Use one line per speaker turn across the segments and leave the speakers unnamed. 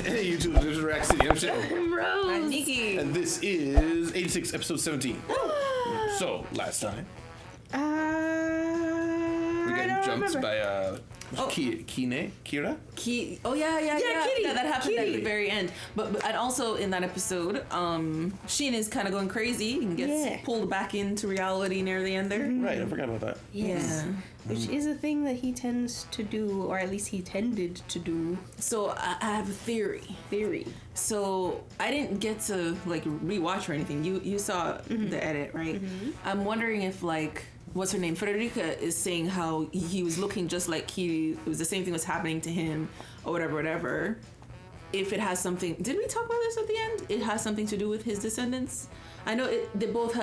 Hey YouTube, this is Rack City. I'm Shell.
I'm Rose.
I'm Nikki.
And this is 86, episode 17. So, last time, we got jumped by Kira?
Oh yeah,
Kitty.
Yeah, that happened at
Kitty.
the very end. But and also in that episode, Sheen is kind of going crazy and gets pulled back into reality near the end there.
Right, I forgot about that.
Yes.
Yeah.
Which is a thing that he tends to do, or at least he tended to do.
So I have a theory. So I didn't get to like rewatch or anything. You saw the edit, right? I'm wondering if like what's her name, Frederica, is saying how he was looking just like it was the same thing was happening to him or whatever. If it has something, did we talk about this at the end? It has something to do with his descendants. I know they both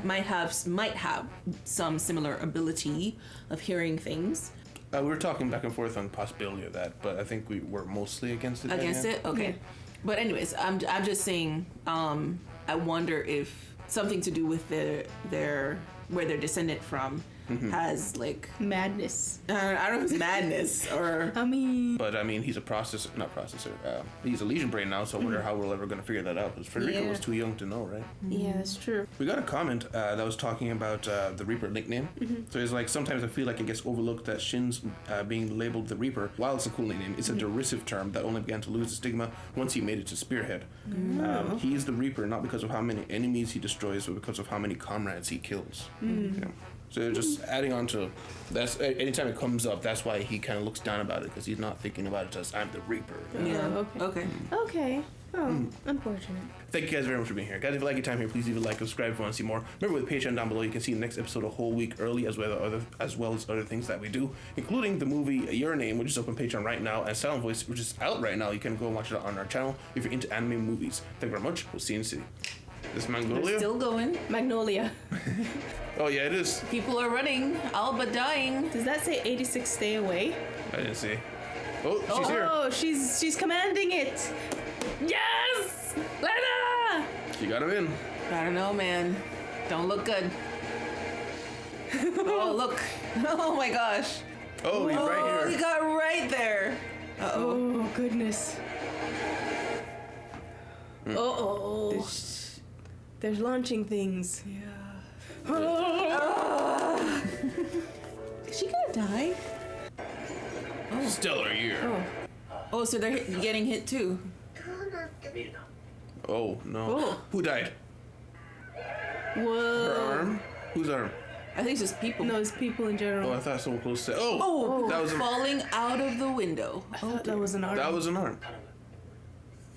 might have some similar ability of hearing things.
We were talking back and forth on the possibility of that, but I think we were mostly against it.
Against it? Okay.
Yeah.
But anyways, I'm just saying, I wonder if something to do with their where they're descended from has like
Madness.
I don't know if it's madness or
But I mean, he's a he's a Legion brain now, so I wonder how we're ever going to figure that out. Because Frederica was too young to know, right?
Yeah, that's true.
We got a comment that was talking about the Reaper nickname. So it's like, sometimes I feel like it gets overlooked that Shin's being labeled the Reaper, while it's a cool nickname, it's a derisive term that only began to lose the stigma once he made it to Spearhead. He is the Reaper not because of how many enemies he destroys, but because of how many comrades he kills. Yeah. So just adding on to that's anytime it comes up, that's why he kind of looks down about it, because he's not thinking about it as I'm the Reaper.
yeah.
Okay.
Okay.
Oh, unfortunate.
Thank you guys very much for being here. Guys, if you like your time here, please leave a like, subscribe if you want to see more. Remember, with Patreon down below, you can see the next episode a whole week early, as well as other things that we do, including the movie Your Name, which is up on Patreon right now, and Silent Voice, which is out right now. You can go and watch it on our channel if you're into anime movies. Thank you very much. We'll see you in the city. This is Magnolia.
We're still going.
Magnolia.
Oh yeah, it is.
People are running, all but dying.
Does that say 86 stay away?
I didn't see. Oh, she's here.
Oh, she's commanding it. Yes! Lena!
She got him in.
I don't know, man. Don't look good. Oh look! Oh my gosh!
Oh, he's
Oh,
right
he
here.
got right there. Uh-oh.
Oh, goodness. Uh-oh. There's launching things.
Yeah. Is she gonna die?
Stellar year.
Oh, so they're getting hit too.
Oh no.
Oh.
Who died? Her
Whoa.
arm? Whose arm?
I think it's just people.
No, it's people in
Oh,
general.
I thought someone close to.
Oh,
that was a,
falling out of the window.
I thought that was an arm.
that was an arm.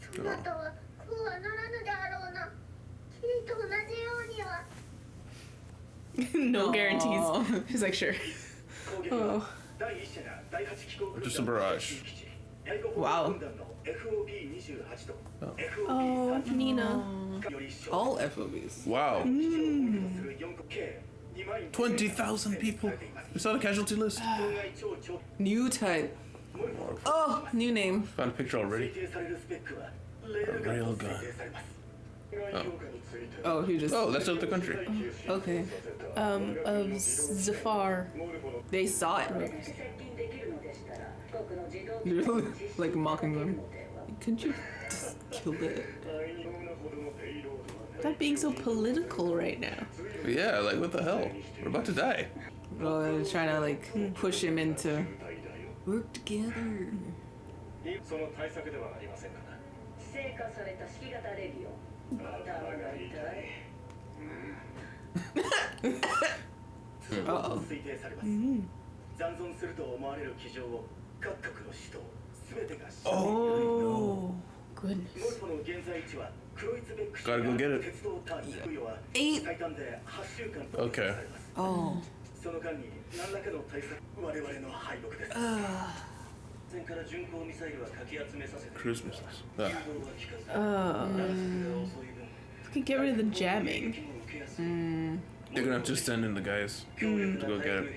姿はこうはならぬであろうな。君と同じようには。
No
Aw.
guarantees. She's like, sure. Oh.
Just a barrage.
Wow.
Oh, Nina.
All FOBs.
Wow. 20,000 people. We saw the casualty list.
New type. Oh, new name.
Found a picture already. A railgun.
Oh, he just.
Oh, that's out the country.
Okay.
Of Zafar.
They saw it. You're like mocking them. Couldn't you just kill it?
Stop being so political right now.
Yeah, like what the hell? We're about to die.
Oh, they're trying to like push him into work together.
その対策ではありませんかな。成果された式型レディオ。頭が痛い。
Uh-oh.
推定されます。残存すると思われる機上を各国の首都すべてが
Oh,
モル
goodness.
フォの現在位置はクロイツベック市
Gotta go get it.
鉄道ターミナル付与は
Eight.
最短で8週間と
Okay.
されます。
Oh.
その間に何らかの対策我々の敗北です。前から巡航ミサイルはかき集めさせて
Cruise missiles. Ah.
We can get rid of the jamming.
They're gonna have to send in the guys to go get it.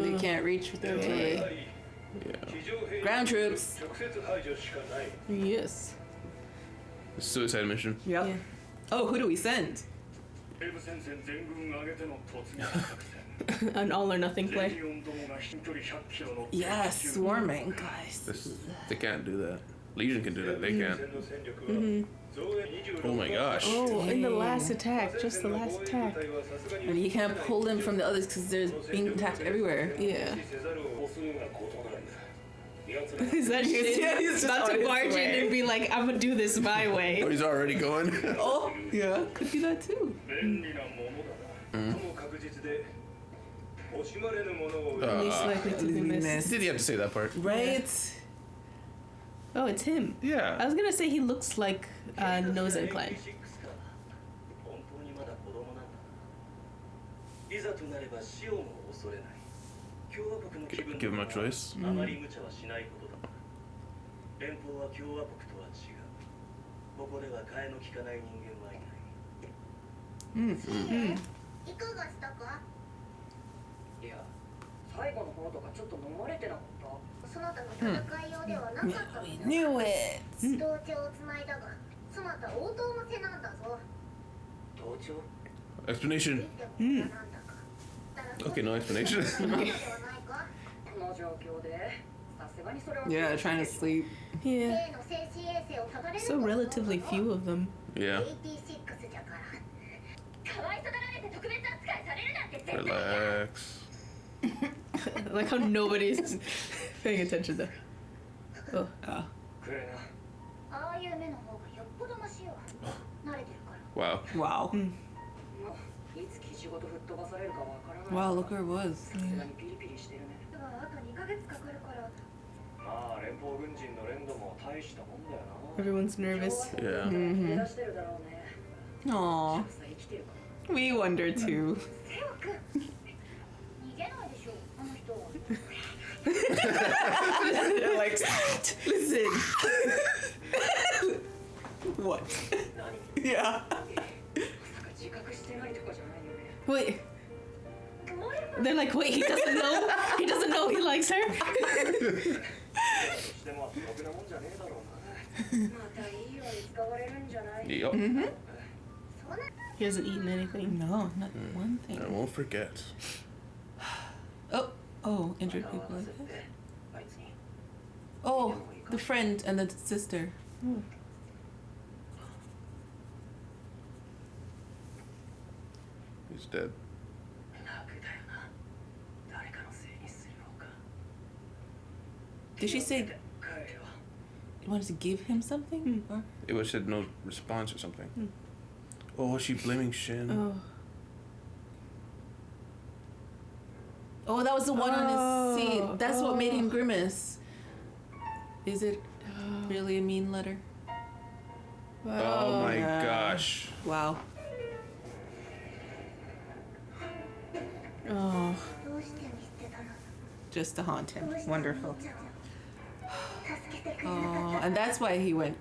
They can't reach with their K.
Yeah.
Ground troops.
Yes.
Suicide mission.
Yep. Oh, who do we send?
An all or nothing
全
play.
員ともが飛距離100キロの
Yes, swarming, guys.
They can't do that. Legion can do that. They can't.
戦の戦力は増援26
Oh my gosh.
Oh, in the last attack, just the last attack.
And you can't pull them from the others because there's being attacked everywhere.
Yeah.
せざるをするがことなんだ。奴ら
Is that shit?
Yeah, he's just
about
on
to
his
barge in
way.
and be like, I'm gonna do this my
Oh,
way.
he's already going.
Oh, yeah. Could be that too.
便利なものだな。とも確実で惜しまれぬものを
Least likely to be missed.
Did you have to say that part?
Right?
Oh, it's him. I
Yeah.
was gonna say he looks like Nose and Clan.
本当にまだ子供なんだな。いざとなれば死をも恐れない。共和国の気分
Give him a choice.
あまり無茶はしないことだ。連邦は共和国とは違う。ここでは替えの利かない人間はいない。
いかがしたか？
いや、最後の方とかちょっと飲まれてなかった。
そなたの戦いようではなかったのだ。
Knew it.
同調をつないだが、そなた応答の手なんだぞ。
同調
Explanation.
なんだか。だが
Okay, no explanation.
そうではないか？
この状況で、さすがにそれは。
Yeah, trying to sleep.
Yeah.
例の静止衛星をたどれる
So relatively few of them.
Yeah.
86じゃから。かわいそうがられて特別扱いされるなんて絶対だ。
Relax.
Like how nobody's paying attention though. Oh.
くれな。
ああいう目の方がよっぽどマシよ。慣れてるから。
Wow.
Wow.
もういつき仕事吹っ飛ばされるかわからない。
Wow, look where it was.
さすがにピリピリしてるね。
だがあと2ヶ月かかるから。
まあ連邦軍人の連度も大したもんだよな。
Everyone's nervous.
Yeah.
出だしてるだろうね。
Aw.
さ生きてるかな。
We wonder too.
セオ君。逃げないでしょ。あの人は。
They're like, listen. What?
何
Yeah.
まさか自覚してないとかじゃないよね。
Wait. They're like, wait, he doesn't know? He doesn't know he likes her?
してもろくなもんじゃねえだろうな。
またいいように使われるんじゃない。
Yep.
そうな
He hasn't eaten anything.
No, not one
I
thing.
won't forget.
Oh, injured people.
合わ
Like
せ
this.
てあいつに
Oh, the friend and the sister.
He's dead.
楽だよな。誰かのせいにするのか。
Did she say
帰れよ。
you wanted to give him something? Or?
It was said no response or something. Oh, is she blaming Shin?
Oh.
Oh, that was the one on
Oh,
his seat. That's what made him grimace. Is it really a mean letter?
Oh my
yeah.
gosh.
Wow.
Oh.
どうして見捨てたの？
Just to haunt
どう
him.
して
Wonderful.
助けてくれなか
Oh,
った。
and that's why he went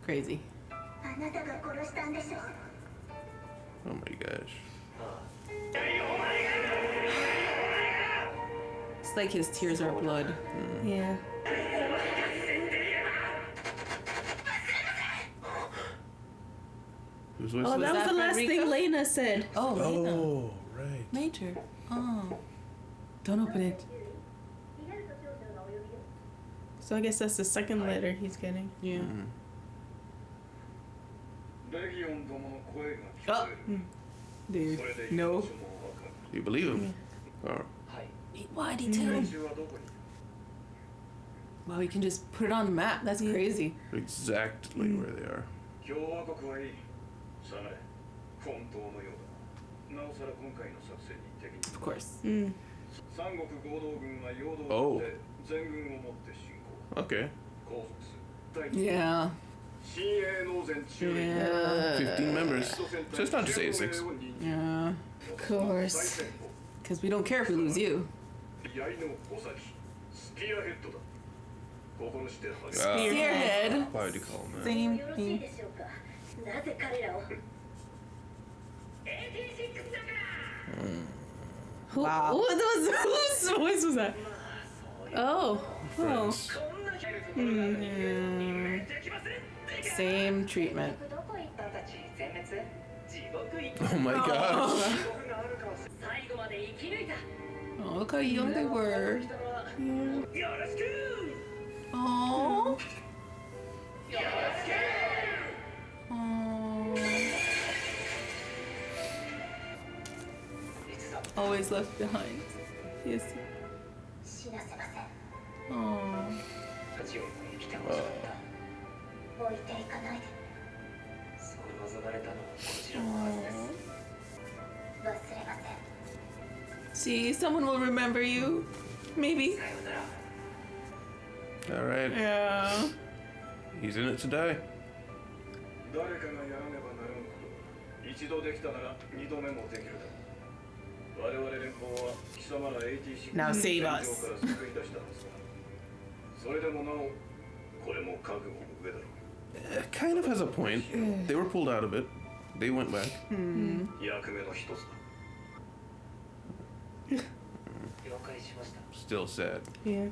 crazy.
あなたが殺したんでしょ。
Oh my gosh.
It's like his tears are blood.
Yeah.
Who's
Oh,
whistling?
that was
that
the last
Frederica?
thing Lena said.
Oh, Lena.
Oh, right.
Major. Oh. Don't open it.
So I guess that's the second letter he's getting.
Yeah.
レギオンどもの声が聞こえる。
Dude.
それで居
No.
場所もわかる。
You believe him? Oh.
はい。
Why'd he tell
練
him?
習はどこに？
Wow, you can just put it on the map. That's crazy.
Exactly where they are.
共和国はいい。さあね、本当のようだ。なおさら今回の作戦に敵に。
Of course.
三国合同軍は陽動して全軍をもって進行。
Okay.
拘束する。第一
Yeah.
新鋭農前中尉。
Yeah.
15 members. So it's not just 86.
Yeah.
Of course.
Because we don't care if we lose you.
槍の穂先、スピアヘッドだ。心してはず。
Spearhead.
Why would you call him that?
Same
よろしい
thing.
でしょうか。なぜ彼らを。
Who,
Wow.
whose voice was that? Oh. Oh.
Friends.
Same treatment.
どこ行ったたち全滅？自分
Oh my gosh.
最後まで生き抜いた
Oh, look how young they were.
よろしく
Oh. Oh. Always left behind. Yes.
死なせません
Oh.
立ち寄りも生きてほしかった
置いていかないで
そう望まれたのはこちらのはずです
忘れません
See, someone will remember you. Maybe.
さようなら
All right.
Yeah.
He's in it to die.
誰かがやらねばならんこと一度できたなら二度目もできるだろう我々連邦は貴様ら AT6
Now save
戦
us.
場から救い出したのですがそれでもなおこれも覚悟の上だろう
It kind of has a point. They were pulled out of it. They went back.
役目の一つだ了解しました
Still sad.
Yeah.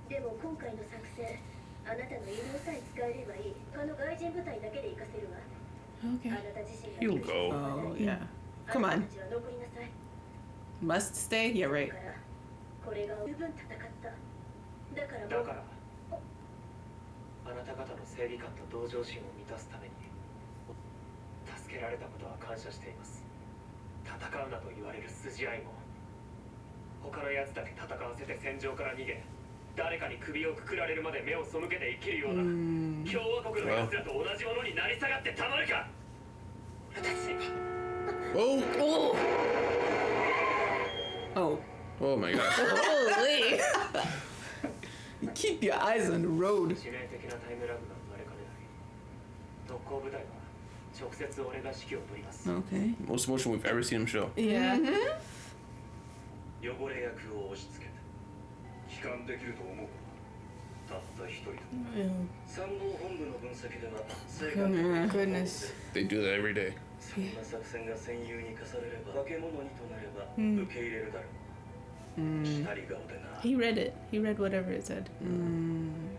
でも今回の作戦あなたの異能さえ使えればいい他の外人部隊だけで行かせるわ
Okay.
あなた自身が
He'll go.
Oh, yeah.
あ
Come
なた
on.
たちは残りなさい
Must stay? Yeah, right.
だからこれが十分戦っただからもう
だからあなた方の正義感と同情心を満たすために助けられたことは感謝しています戦うなと言われる筋合いも他のやつだけ戦わせて戦場から逃げ誰かに首をくくられるまで目を背けて生きるような共和国のやつらと同じものになり下がってたまるか私
Oh!
Oh.
Oh my gosh.
Holy! Keep your eyes on the road.
致命的なタイムラグが生まれかねない特攻部隊は直接俺が指揮を取ります
Okay.
Most emotion we've ever seen him show.
Yeah.
汚れ役を押し付けて帰還できると思うたった一人だ
Oh,
参謀本部の分析では成果
oh goodness.
They do that every day.
そんな作戦が戦友に課されれば化け物にとなれば受け入れるだろうしたり顔でな
He read it. He read whatever it said.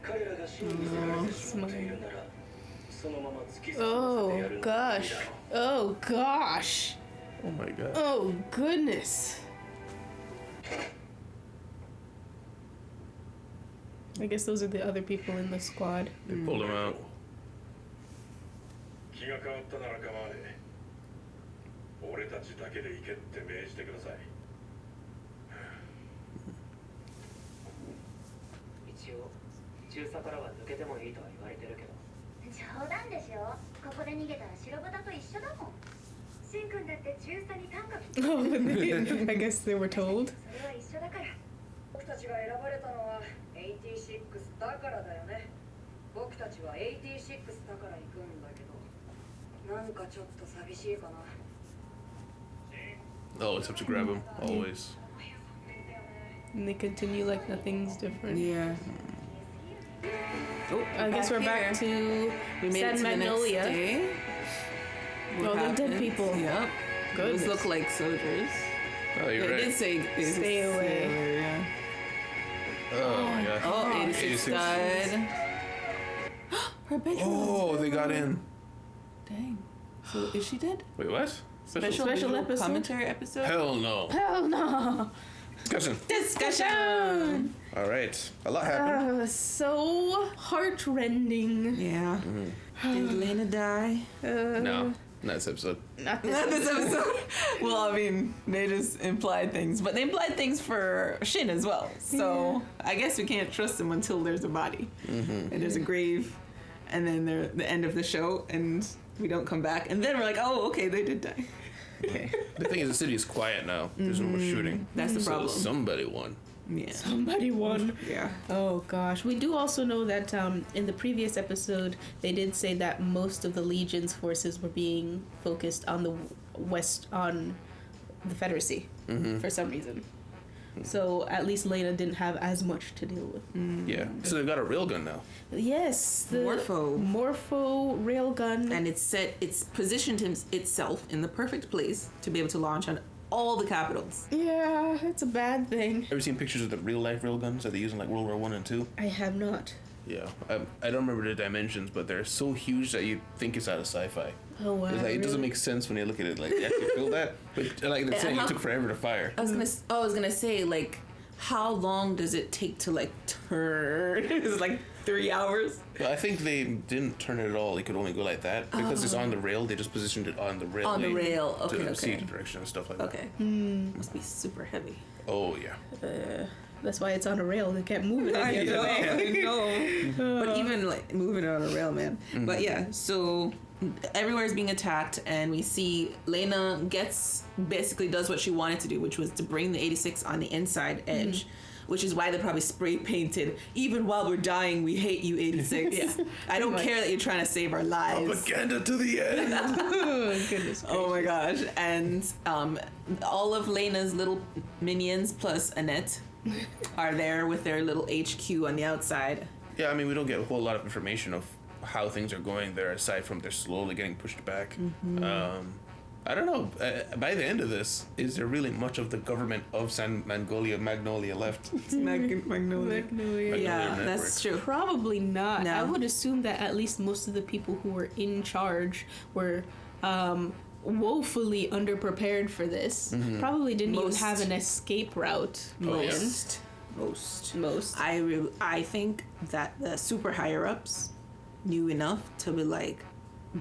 彼らが死に見せられてしまっているならそのまま突き進ませて
Oh
やるのがいい
gosh.
だろう
Oh gosh.
Oh my god.
Oh goodness. I guess those are the other people in the squad.
They pulled him out.
気が変わったなら構わねえ俺たちだけで行けって命じてください
一応中佐からは抜けてもいいとは言われてるけど
冗談でしょここで逃げたら白豚と一緒だもんシンくんだって中佐に短歌聞
Oh, I guess they were told.
それは一緒だから
僕たちが選ばれたのは86だからだよね僕たちは86だから行くんだけどなんかちょっと寂しいかな
Always have to grab him. Always.
And they continue like nothing's different.
Yeah. Oh,
I guess we're back to
we made
San
it to
Magnolia.
the next day. What
Oh, they're dead
happened?
people.
Yep.
Goodness.
Those look like soldiers.
Oh, you're
They did
right.
say
Stay away.
Yeah.
Oh my gosh.
Oh, 86 died. Her bedroom.
Oh, they got in.
Dang. So is she dead?
Wait, what?
Special
visual
episode?
commentary episode?
Hell no.
Hell no.
Discussion.
Discussion.
All right. A lot happened.
So heartrending.
Yeah. Did Lena die?
No, not this episode.
Not this
Not this
episode.
episode. Well, I mean, they just implied things, but they implied things for Shin as well. So I guess we can't trust them until there's a body and there's a grave, and then the end of the show, and we don't come back, and then we're like, oh, okay, they did die. Okay,
The thing is, the city is quiet now. There's no more shooting.
that's the
So
problem.
somebody won.
Yeah.
Somebody won.
Yeah.
Oh gosh. We do also know that in the previous episode, they did say that most of the Legion's forces were being focused on the west, on the Confederacy, for some reason. So at least Lena didn't have as much to deal with.
Yeah. So they've got a railgun now.
Yes, the Morpho railgun.
And it's positioned itself in the perfect place to be able to launch on all the capitals.
Yeah, it's a bad thing.
Ever seen pictures of the real life railguns that they use in like World War I and II?
I have not.
Yeah, I don't remember the dimensions, but they're so huge that you think it's out of sci-fi.
Oh wow!
It's like, it doesn't make sense when you look at it. Like, they actually build that, but like they're saying, it took forever to fire.
I was gonna say, like, how long does it take to like turn? It's like 3 hours.
Well, I think they didn't turn it at all. It could only go like that because it's on the rail. They just positioned it on the rail.
On the rail, okay,
to see
okay.
the direction and stuff like that.
Okay. Must be super heavy.
Oh yeah.
That's why it's on a rail. They can't move it any other way.
I know. But even like moving it on a rail, man. But yeah, so everywhere is being attacked, and we see Lena basically does what she wanted to do, which was to bring the 86 on the inside edge. Which is why they probably spray painted, even while we're dying, we hate you, 86.
Yeah.
I don't care that you're trying to save our lives.
Propaganda to the end.
Oh goodness.
Oh my gosh. And all of Lena's little minions plus Annette are there with their little HQ on the outside.
Yeah, I mean, we don't get a whole lot of information of how things are going there, aside from they're slowly getting pushed back. I don't know. By the end of this, is there really much of the government of Magnolia left?
Magnolia. Yeah,
Network.
that's true.
Probably not.
No.
I would assume that at least most of the people who were in charge were woefully underprepared for this. Probably didn't even have an escape route planned. Most.
I think that the super higher ups knew enough to be like,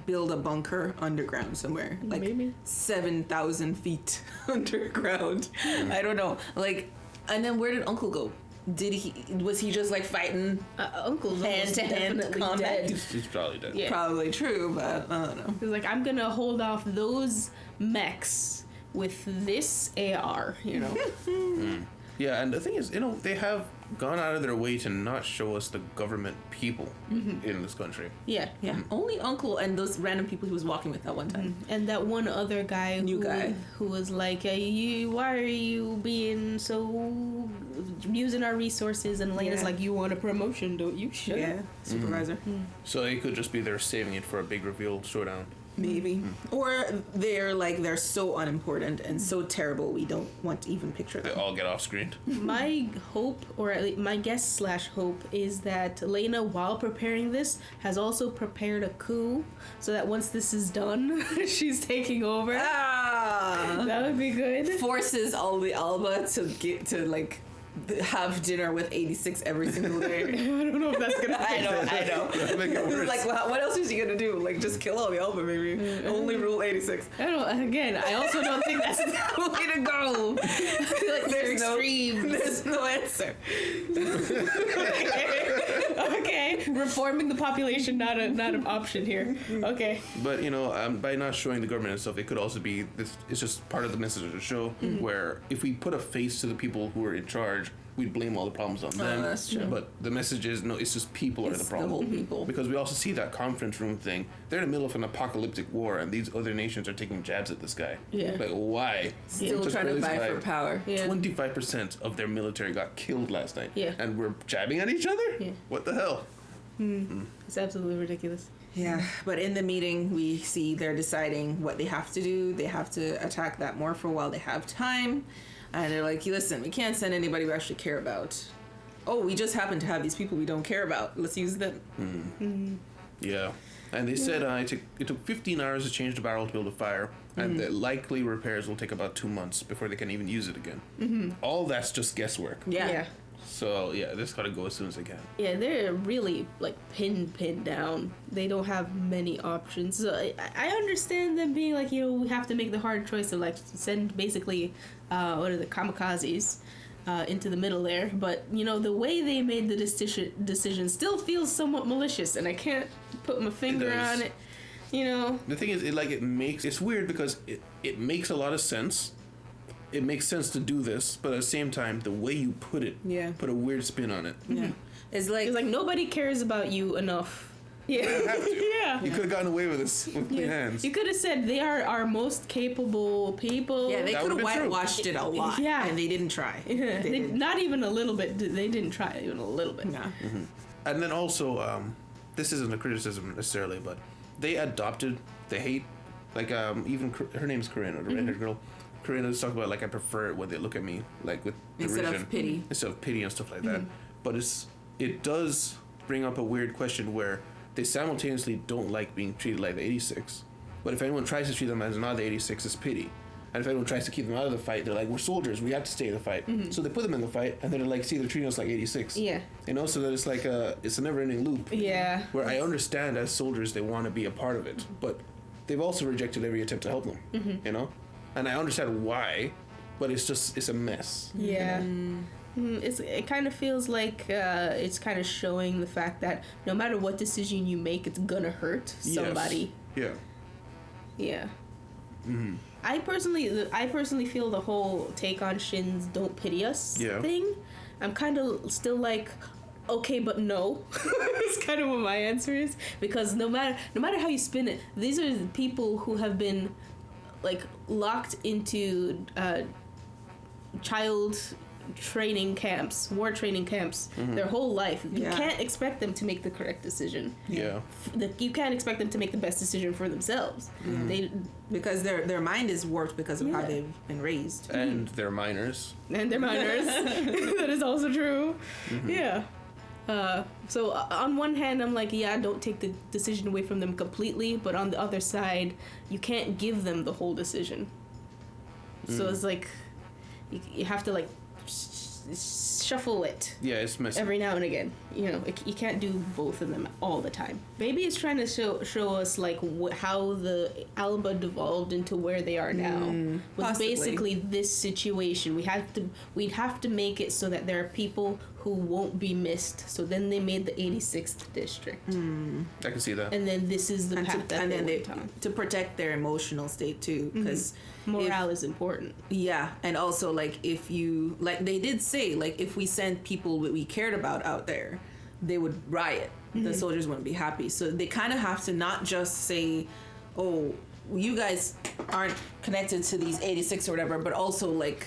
build a bunker underground somewhere, like
Maybe.
7,000 feet underground. I don't know. Like, and then where did Uncle go? Was he just like fighting
Uncle's
hand-to-hand
definitely
combat?
dead.
He's probably dead.
Yeah.
Probably true, but I don't know.
He's like, I'm gonna hold off those mechs with this AR, you know.
Yeah, and the thing is, they have gone out of their way to not show us the government people in this country.
Yeah.
Yeah, only Uncle and those random people he was walking with that one time.
And that one other guy, who was like, why are you being so using our resources? And Lena's like, you want a promotion, don't you? Shut
Yeah,
up.
supervisor.
So it could just be they're saving it for a big reveal showdown.
Maybe. Or they're so unimportant and so terrible we don't want to even picture
They
them.
all get off screen.
My hope, or at least my guess / hope, is that Lena, while preparing this, has also prepared a coup, so that once this is done, she's taking over. That would be good.
Forces all the Alba to get to like have dinner with 86 every single day.
I don't know if that's gonna.
I know.
Make it worse.
Like, what else is he gonna do? Like, just kill all the Alba, maybe. Only rule 86.
I don't. Again, I also don't think that's the way to go. I feel like there's extreme.
There's no answer.
Okay, reforming the population not an option here. Okay.
But by not showing the government and stuff, it could also be this. It's just part of the message of the show, where if we put a face to the people who are in charge, we'd blame all the problems on them.
That's true.
But the message is no. It's just people are the problem.
The whole people.
Because we also see that conference room thing. They're in the middle of an apocalyptic war, and these other nations are taking jabs at this guy.
Yeah.
Like, why?
Still
Just
trying to
barely
vie for
survived.
power.
Yeah.
25% of their military got killed last night.
Yeah.
And we're jabbing at each other?
Yeah.
What the hell?
It's absolutely ridiculous.
Yeah, but in the meeting, we see they're deciding what they have to do. They have to attack that morpher while they have time. And they're like, listen, we can't send anybody we actually care about. Oh, we just happen to have these people we don't care about. Let's use them.
Yeah. And they said it took 15 hours to change the barrel to build a fire, and the likely repairs will take about 2 months before they can even use it again. All that's just guesswork.
Yeah.
So, yeah, this gotta go as soon as they can.
Yeah, they're really like pinned down. They don't have many options. So I understand them being like, we have to make the hard choice to like send basically what are the kamikazes into the middle there. But the way they made the decision still feels somewhat malicious, and I can't put my finger on it.
The thing is, it's weird because it makes a lot of sense. It makes sense to do this, but at the same time, the way you put it, put a weird spin on it.
Yeah. It's like
nobody cares about you enough. Yeah. Yeah.
You could have gotten away with this with clean hands.
You could have said they are our most capable people.
yeah, they
That
could have
would've been true.
whitewashed it a lot.
Yeah.
And they didn't try.
Yeah,
They didn't.
not even a little bit. They didn't try even a little bit.
Yeah.
And then also, this isn't a criticism necessarily, but they adopted the hate. Like, even her name's Karina, the redheaded girl. Karina just talked about, like, I prefer it when they look at me, like, with
Instead
derision.
of pity.
Instead of pity and stuff like that. But it does bring up a weird question where they simultaneously don't like being treated like the 86, but if anyone tries to treat them as not the 86, it's pity. And if anyone tries to keep them out of the fight, they're like, we're soldiers, we have to stay in the fight. So they put them in the fight, and then they're like, see, they're treating us like 86.
Yeah.
You know, so that it's like it's a never-ending loop.
Yeah.
Where I understand as soldiers they want to be a part of it, but they've also rejected every attempt to help them. You know, and I understand why, but it's a mess.
Yeah. It kind of feels like it's kind of showing the fact that no matter what decision you make, it's gonna hurt somebody.
Yes. Yeah.
Yeah. I personally feel the whole take on Shin's "don't pity us" thing. I'm kind of still like, okay, but no. It's kind of what my answer is, because no matter how you spin it, these are the people who have been like locked into child training camps, war training camps, their whole life. You can't expect them to make the correct decision.
Yeah.
You can't expect them to make the best decision for themselves.
Because their mind is warped because of how they've been raised.
And they're minors.
And they're minors. That is also true. Yeah. So on one hand, I'm like, yeah, don't take the decision away from them completely. But on the other side, you can't give them the whole decision. So it's like, you have to like shuffle it.
Yeah, it's messy.
Every now and again, you know, you can't do both of them all the time. Maybe it's trying to show us like how the Alba devolved into where they are now. Was
Possibly.
basically this situation. We'd have to make it so that there are people who won't be missed. So then they made the 86th district,
I can see that.
and then this is the path that they went on.
To protect their emotional state too, because
Morale is important.
yeah, and also like if you like they did say like if we sent people that we cared about out there, they would riot. The soldiers wouldn't be happy. So they kind of have to not just say, oh, you guys aren't connected to these 86 or whatever, but also like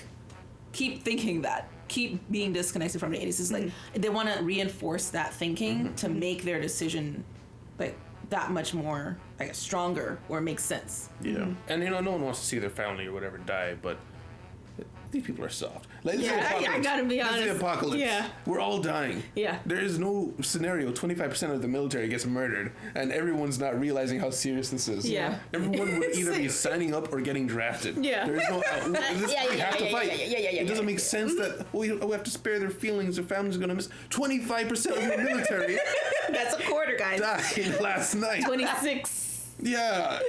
keep thinking that. Keep being disconnected from the 80s. Like they want to reinforce that thinking to make their decision like that much more, I guess, stronger or make sense.
Yeah. And you know, no one wants to see their family or whatever die, but these people are soft. Like, this is the apocalypse.
I gotta be
This
honest.
is the apocalypse.
Yeah.
We're all dying.
Yeah.
There is no scenario 25% of the military gets murdered and everyone's not realizing how serious this is.
Yeah.
Everyone would either be signing up or getting drafted.
Yeah.
There is no we have to fight. It doesn't make sense that we have to spare their feelings. Their families are gonna miss 25% of the military
That's a quarter, guys.
died last night.
26.
Yeah.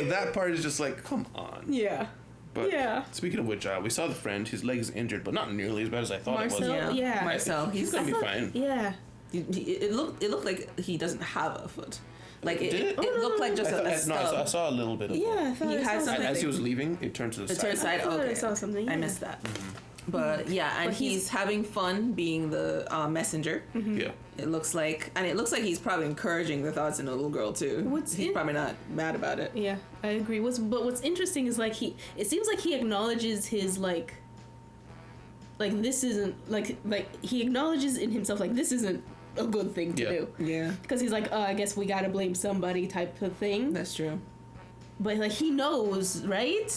That part is just like, come on.
Yeah.
But
Yeah.
speaking of which, we saw the friend. His leg is injured, but not nearly as bad as I thought
Marcel?
it was.
Yeah.
Marcel.
He's gonna be fine.
Yeah.
It looked like he doesn't have a foot. Like
Did
it
it?
looked like just a
I
stub.
saw a little bit of
Yeah, I thought
He
I
had
saw
something.
As he was leaving, it turned to the
The
side.
turn side.
I thought I
Okay,
saw something,
I
yeah.
missed that. But yeah, and
But
he's having fun being the messenger.
Yeah.
It looks like he's probably encouraging the thoughts in the little girl too. He's probably not mad about it.
Yeah, I agree. What's interesting is like it seems like he acknowledges his like this isn't like he acknowledges in himself like this isn't a good thing to do.
Yeah,
Because he's like, oh, I guess we gotta blame somebody type of thing.
that's true.
But like he knows, right?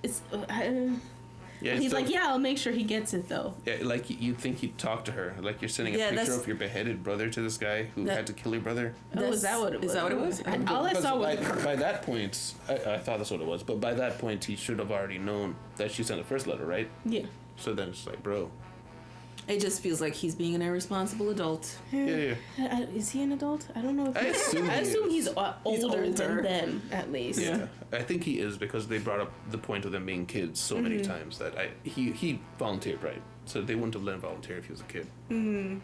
It's
Yeah.
he's like, yeah, I'll make sure he gets it though.
Yeah, like you'd think he'd talk to her. Like you're sending a
Yeah,
picture
that's-
of your beheaded brother to this guy who had to kill your brother.
Oh, is that what it was?
Is that what it was?
All I
Because
saw was
by that point, I thought that's what it was. But by that point, he should have already known that she sent the first letter, right?
yeah.
So then it's like, bro.
It just feels like he's being an irresponsible adult.
Yeah.
Is he an adult? I don't know. If
I assume
I
he
assume
is.
he's older than
older.
them at least.
Yeah, I think he is because they brought up the point of them being kids so many times that he volunteered, right? So they wouldn't have let him volunteer if he was a kid.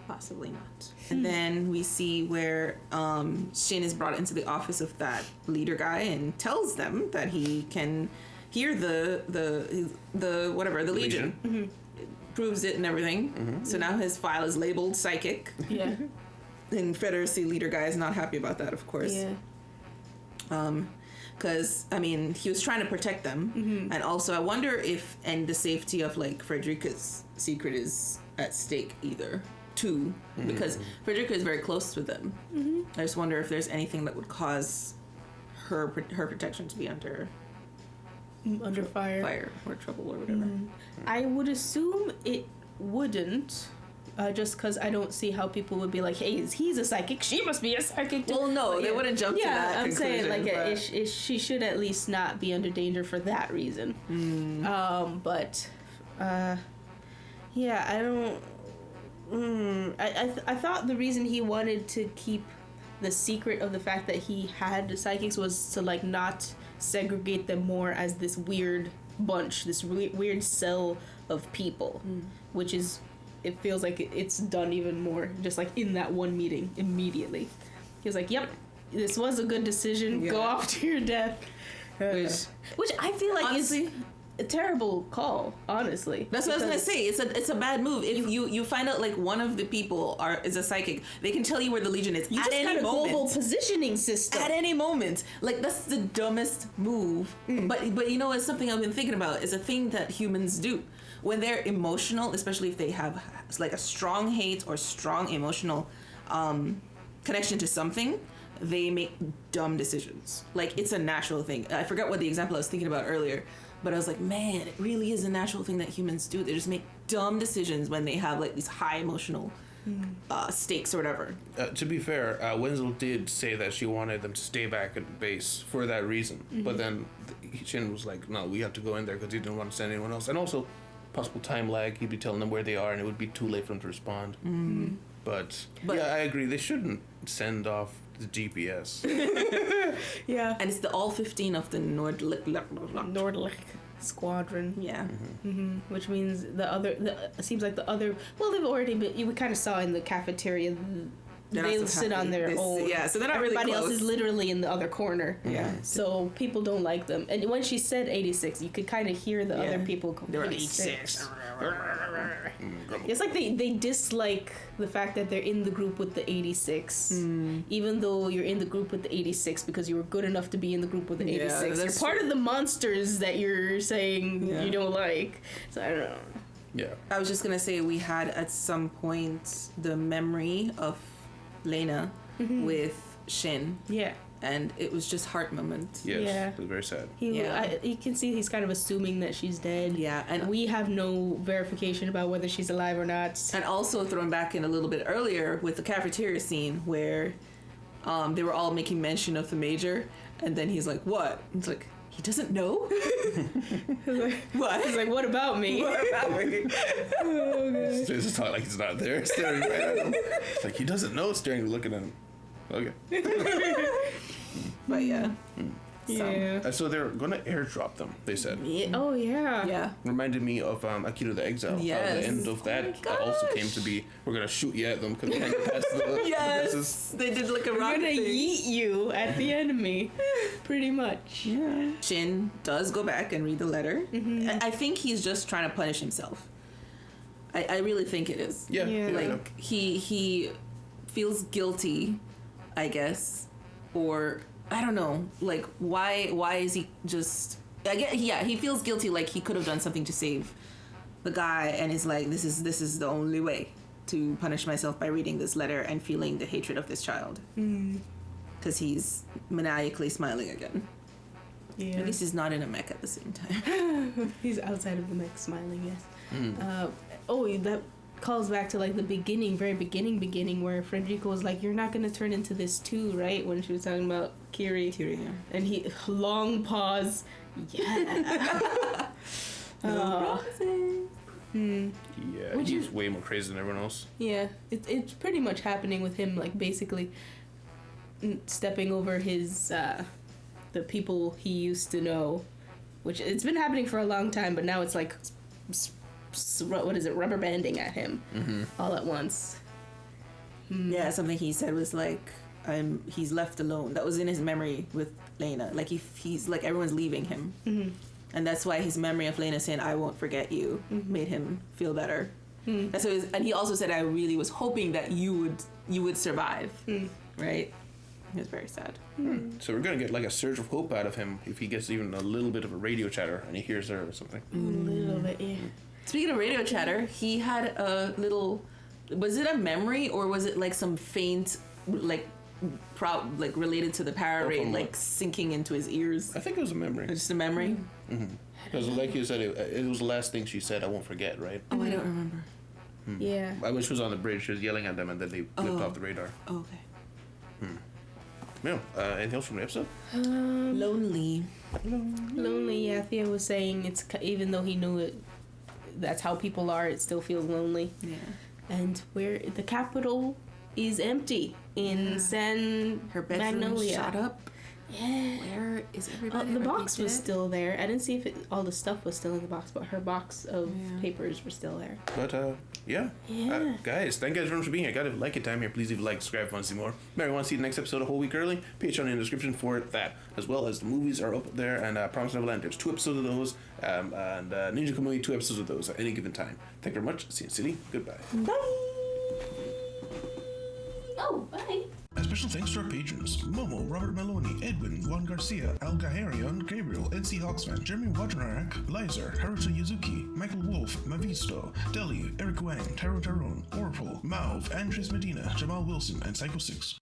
Possibly not. And then we see where Shin is brought into the office of that leader guy and tells them that he can hear the whatever the Legion. Proves it and everything. So now his file is labeled psychic.
Yeah.
And Confederacy leader guy is not happy about that, of course.
Yeah.
Because I mean he was trying to protect them, and also I wonder if the safety of like Frederica's secret is at stake either too, because Frederica is very close with them. I just wonder if there's anything that would cause her protection to be under
Under fire.
or trouble or whatever.
I would assume it wouldn't, just because I don't see how people would be like, hey, he's a psychic, she must be a psychic too.
Well, no,
But
they wouldn't jump to that
I'm saying like
conclusion,
she should at least not be under danger for that reason. Yeah, I don't. I thought the reason he wanted to keep the secret of the fact that he had psychics was to like not segregate them more as this weird bunch, this weird cell of people, which is, it feels like it's done even more just like in that one meeting immediately. He was like, yep, this was a good decision, go off to your death. Which I feel like honestly, is a terrible call, honestly.
That's what I was gonna say. It's a bad move. If you find out like one of the people is a psychic, they can tell you where the Legion is
you
at
just
any
got a
moment.
global positioning system
At any moment. Like that's the dumbest move. But you know, it's something I've been thinking about. It's a thing that humans do when they're emotional, especially if they have like a strong hate or strong emotional connection to something. They make dumb decisions. Like it's a natural thing. I forgot what the example I was thinking about earlier. But I was like, man, it really is a natural thing that humans do. They just make dumb decisions when they have like these high emotional stakes or whatever.
To be fair, Wenzel did say that she wanted them to stay back at base for that reason. But then Shin was like, no, we have to go in there because he didn't want to send anyone else. And also, possible time lag. He'd be telling them where they are and it would be too late for them to respond. But yeah, I agree. They shouldn't send off the GPS.
Yeah.
And it's the all 15 of the Nordlicht
Squadron.
Yeah.
Which means it seems like the other, well, they've already been, we kind of saw in the cafeteria, they sit on their own.
Yeah, so they're not really
Everybody
close.
else is literally in the other corner.
Yeah.
So people don't like them. And when she said 86, you could kind of hear the other people go,
They were
86. It's like they dislike the fact that they're in the group with the 86, even though you're in the group with the 86 because you were good enough to be in the group with the 86. You're part of the monsters that you're saying you don't like. So I don't know.
Yeah.
I was just going to say we had at some point the memory of Lena with Shin.
Yeah.
And it was just heart moment.
Yes.
Yeah.
It was very sad.
You can see he's kind of assuming that she's dead.
Yeah, and
we have no verification about whether she's alive or not.
And also thrown back in a little bit earlier with the cafeteria scene where they were all making mention of the Major, and then he's like, "What?" It's like, he doesn't know. What?
He's like, "What about me?"
What about me?
It's just not like he's not there, staring right at him. It's like he doesn't know, looking at him. Okay.
But yeah.
Yeah.
So they're going to airdrop them, they said.
Yeah. Oh yeah.
Yeah.
Reminded me of Akira the Exile.
Yes.
The end of that also came to be, we're going to shoot you at them because we can't get past the...
Yes. They did like a
We're
rocket
gonna
thing.
yeet you at the enemy, pretty much.
Yeah. Shin does go back and read the letter. I think he's just trying to punish himself. I really think it is.
Yeah.
Like he feels guilty, I guess, or I don't know. Like why is he just? I guess, yeah, he feels guilty. Like he could have done something to save the guy, and is like, this is the only way to punish myself by reading this letter and feeling the hatred of this child. Because he's maniacally smiling again.
Yeah.
At least he's not in a mech at the same time.
He's outside of the mech, smiling. Yes. That calls back to like the very beginning where Frederica was like, "You're not gonna turn into this too, right?" When she was talking about Kiri.
Yeah.
And he long pause. Yeah.
Yeah,
Would
he's
you-
way more crazy than everyone else.
Yeah. It's pretty much happening with him, like basically stepping over his the people he used to know, which it's been happening for a long time, but now it's like what is it, rubber banding at him all at once.
Yeah, something he said was like, he's left alone. That was in his memory with Lena. Like he's like, everyone's leaving him. And that's why his memory of Lena saying, "I won't forget you," made him feel better. That's what and he also said, "I really was hoping that you would survive." Right? It was very sad.
So we're going to get like a surge of hope out of him if he gets even a little bit of a radio chatter and he hears her or something.
A little bit, yeah.
Speaking of radio chatter, he had a little, was it a memory or was it like some faint, like related to the para ray, like sinking into his ears?
I think it was a memory.
Just a memory?
Because like you said, it was the last thing she said, "I won't forget," right?
Oh, I don't remember.
Yeah.
Which was on the bridge. She was yelling at them, and then they flipped off the radar.
Oh, okay.
Yeah. Anything else from the episode?
Lonely.
Lonely. Yeah, Thea was saying it's even though he knew it, that's how people are. It still feels lonely.
Yeah.
And where the capital is empty in
Her bedroom
Magnolia.
shot up.
Yeah.
Where is everybody?
The
Are
box
they
was
dead?
still there. I didn't see if all the stuff was still in the box, but her box of papers were still there.
But yeah.
Yeah.
Guys, thank you guys very much for being here. Got to like it time here. Please leave a like, subscribe if you want to see more. Maybe you want to see the next episode a whole week early. Patreon in the description for that, as well as the movies are up there. And Promise Neverland, there's 2 episodes of those, and Ninja Kamui, 2 episodes of those at any given time. Thank you very much. See you in the city. Goodbye.
Bye. Oh, bye.
A special thanks to our patrons: Momo, Robert Maloney, Edwin, Juan Garcia, Al Gaharion, Gabriel, NC Hawksman, Jeremy Wojnarek, Lizer, Haruto Yuzuki, Michael Wolf, Mavisto, Deli, Eric Wang, Taro Taron, Orpal, Mauve, Andres Medina, Jamal Wilson, and Psycho 6.